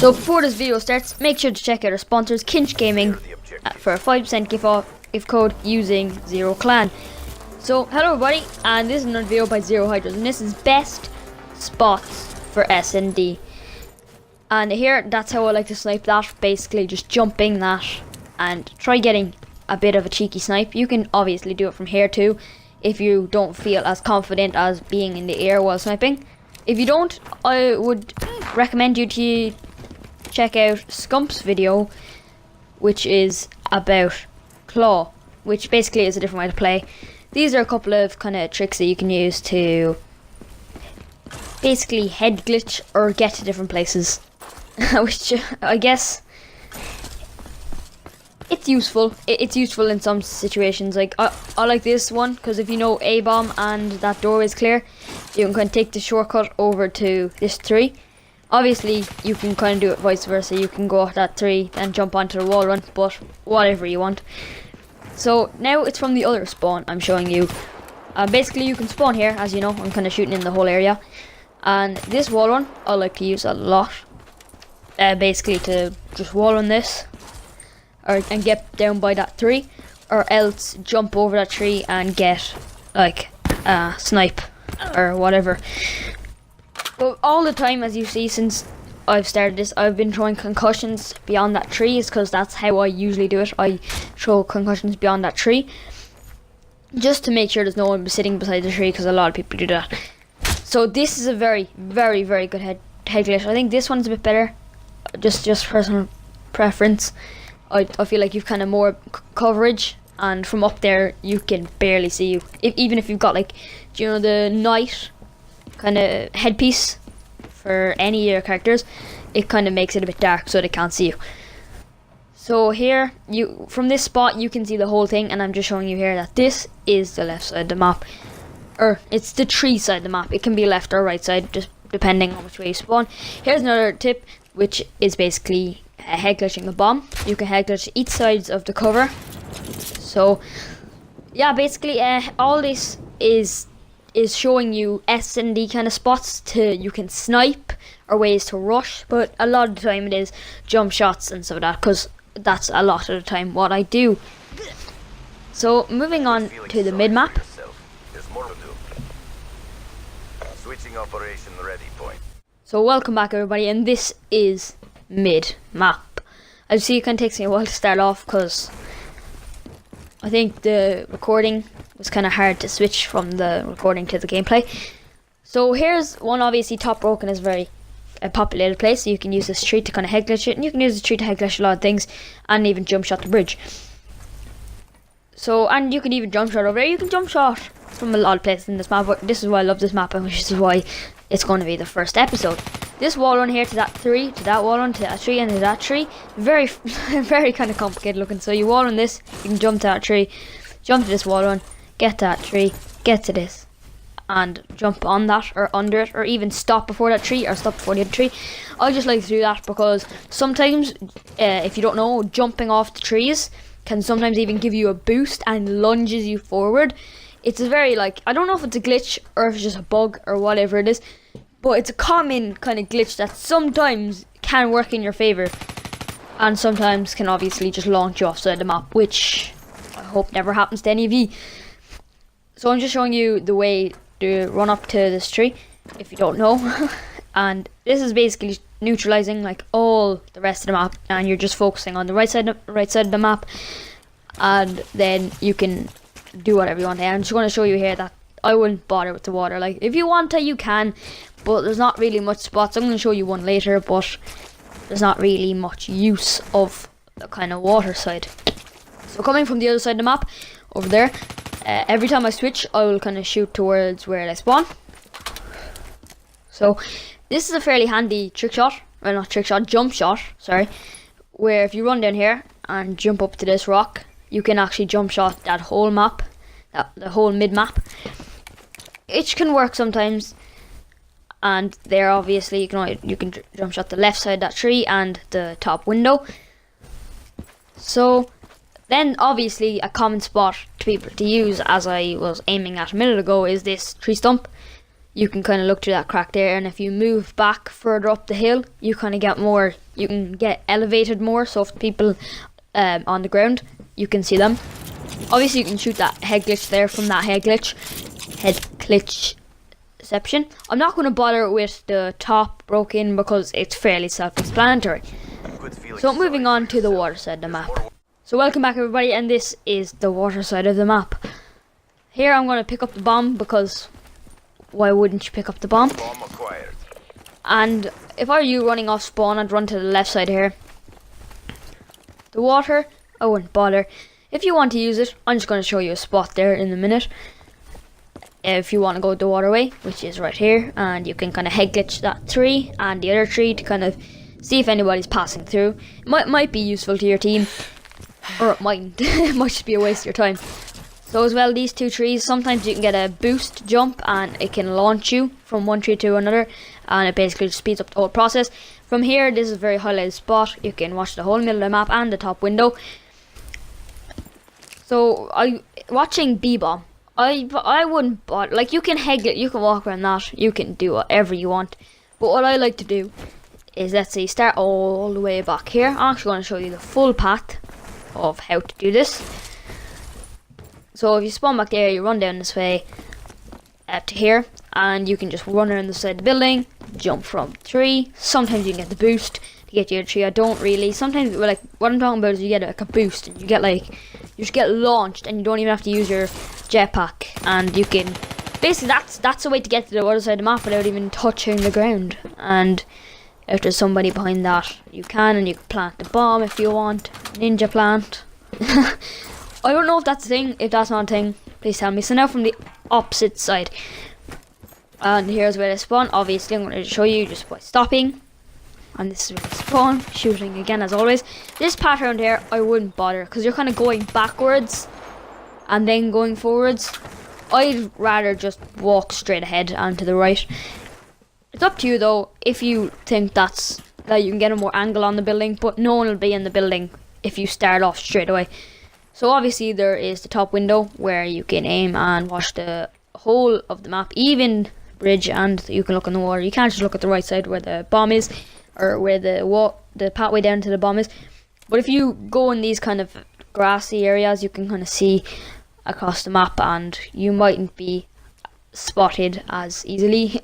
So before this video starts, make sure to check out our sponsors, Kinch Gaming, for a 5% gift code using ZeroClan. So hello everybody, and this is another video by Zero Hydras, and this is best spots for SnD. And here, that's how I like to snipe that, basically just jumping that and try getting a bit of a cheeky snipe. You can obviously do it from here too, if you don't feel as confident as being in the air while sniping. If you don't, I would recommend you to check out Scump's video, which is about Claw, which basically is a different way to play. These are a couple of kind of tricks that you can use to basically head glitch or get to different places, which I guess it's useful. It's useful in some situations. Like I like this one because if you know A bomb and that doorway is clear, you can kind of take the shortcut over to this tree. Obviously, you can kind of do it vice versa. You can go off that tree and jump onto the wall run, but whatever you want. So now it's from the other spawn I'm showing you. Basically, you can spawn here, as you know. I'm kind of shooting in the whole area. And this wall run, I like to use a lot. Basically, to just wall run this, and get down by that tree, or else jump over that tree and get like a snipe or whatever. But all the time, as you see, since I've started this, I've been throwing concussions beyond that tree, is because that's how I usually do it. I throw concussions beyond that tree, just to make sure there's no one sitting beside the tree, because a lot of people do that. So this is a very, very, very good head glitch. I think this one's a bit better, just personal preference. I feel like you've kind of more coverage, and from up there you can barely see you. Even if you've got, like, do you know, the night kind of headpiece for any of your characters, it kind of makes it a bit dark so they can't see you. So here, from this spot you can see the whole thing, and I'm just showing you here that this is the left side of the map, or it's the tree side of the map. It can be left or right side, just depending on which way you spawn. Here's another tip, which is basically head glitching a bomb. You can head glitch each sides of the cover. So yeah, basically all this is showing you SnD kind of spots you can snipe or ways to rush, but a lot of the time it is jump shots and stuff like that, because that's a lot of the time what I do. So moving on to the mid map. Switching operation ready point. So welcome back everybody, and this is mid map. As you see, it kind of takes me a while to start off because I think the recording was kind of hard to switch from the recording to the gameplay. So here's one. Obviously Top Broken is a populated place, so you can use this tree to kind of head glitch it, and you can use the tree to head glitch a lot of things, and even jump shot the bridge. So, and you can even jump shot over there. You can jump shot from a lot of places in this map, but this is why I love this map, and which is why it's going to be the first episode. This wall run here to that tree, to that wall run, to that tree, and to that tree, very very kind of complicated looking. So you wall run this, you can jump to that tree, jump to this wall run, get to that tree, get to this, and jump on that or under it, or even stop before that tree or stop before the other tree. I just like to do that because sometimes, if you don't know, jumping off the trees can sometimes even give you a boost and lunges you forward. It's a very, like, I don't know if it's a glitch or if it's just a bug or whatever it is, but it's a common kind of glitch that sometimes can work in your favor, and sometimes can obviously just launch you offside the map, which I hope never happens to any of you. So I'm just showing you the way to run up to this tree, if you don't know. And this is basically neutralizing like all the rest of the map, and you're just focusing on the right side of the map, and then you can do whatever you want. I'm just going to show you here that I wouldn't bother with the water. Like, if you want to, you can, but there's not really much spots. I'm going to show you one later, but there's not really much use of the kind of water side. So coming from the other side of the map, over there, every time I switch, I will kind of shoot towards where I spawn. So this is a fairly handy trick shot, well, not trick shot, jump shot, sorry, where if you run down here and jump up to this rock, you can actually jump shot that whole map, the whole mid map. It can work sometimes, and there obviously you can jump shot the left side of that tree and the top window. So then obviously a common spot to people to use, as I was aiming at a minute ago, is this tree stump. You can kind of look through that crack there, and if you move back further up the hill, you kind of get more you can get elevated more, so if people on the ground, you can see them. Obviously you can shoot that head glitch there from that head glitch exception. I'm not going to bother with the top broken because it's fairly self-explanatory. So moving on to the water side of the map. So welcome back everybody, and this is the water side of the map. Here I'm going to pick up the bomb because why wouldn't you pick up the bomb? Bomb acquired. And if I were you running off spawn, I'd run to the left side here. The water, I wouldn't bother. If you want to use it, I'm just going to show you a spot there in a minute. If you want to go the waterway, which is right here, and you can kind of head glitch that tree and the other tree to kind of see if anybody's passing through. It might be useful to your team, or it mightn't. It might just be a waste of your time. So as well, these two trees, sometimes you can get a boost jump and it can launch you from one tree to another, and it basically just speeds up the whole process. From here, this is a very highlighted spot. You can watch the whole middle of the map and the top window. So watching B-bomb, I wouldn't bother. Like, you can head it, you can walk around that, you can do whatever you want. But what I like to do is, let's say, start all the way back here. I'm actually going to show you the full path of how to do this. So if you spawn back there, you run down this way up to here, and you can just run around the side of the building, jump from the tree. Sometimes you can get the boost to get to your tree. I don't really. Sometimes, like, what I'm talking about is you get like a boost, and you just get launched, and you don't even have to use your jetpack, and you can basically that's the way to get to the other side of the map without even touching the ground. And if there's somebody behind that, you can plant the bomb if you want. Ninja plant. I don't know if that's a thing. If that's not a thing, please tell me. So now from the opposite side, and here's where they spawn. Obviously I'm going to show you just by stopping, and this is where they spawn. Shooting again as always. This path around here, I wouldn't bother because you're kind of going backwards and then going forwards. I'd rather just walk straight ahead and to the right. It's up to you though, if you think that you can get a more angle on the building, but no one will be in the building if you start off straight away. So obviously there is the top window where you can aim and watch the whole of the map, even bridge, and you can look in the water. You can't just look at the right side where the bomb is, or where the pathway down to the bomb is. But if you go in these kind of grassy areas, you can kind of see across the map, and you mightn't be spotted as easily.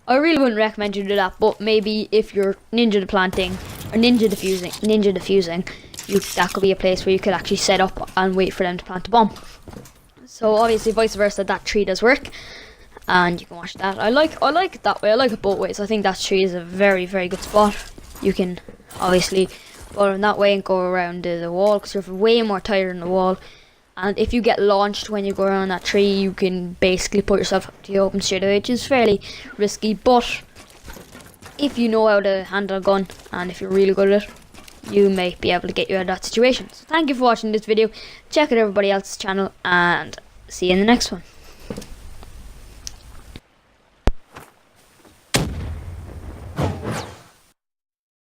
I really wouldn't recommend you do that, but maybe if you're ninja planting or ninja defusing, that could be a place where you could actually set up and wait for them to plant a bomb. So obviously vice versa, that tree does work, and you can watch that. I like it that way. I like it both ways. I think that tree is a very, very good spot. You can obviously go in that way and go around the wall because you're way more tighter than the wall. And if you get launched when you go around that tree, you can basically put yourself to the open straight away, which is fairly risky. But if you know how to handle a gun, and if you're really good at it, you may be able to get you out of that situation. So thank you for watching this video. Check out everybody else's channel, and see you in the next one.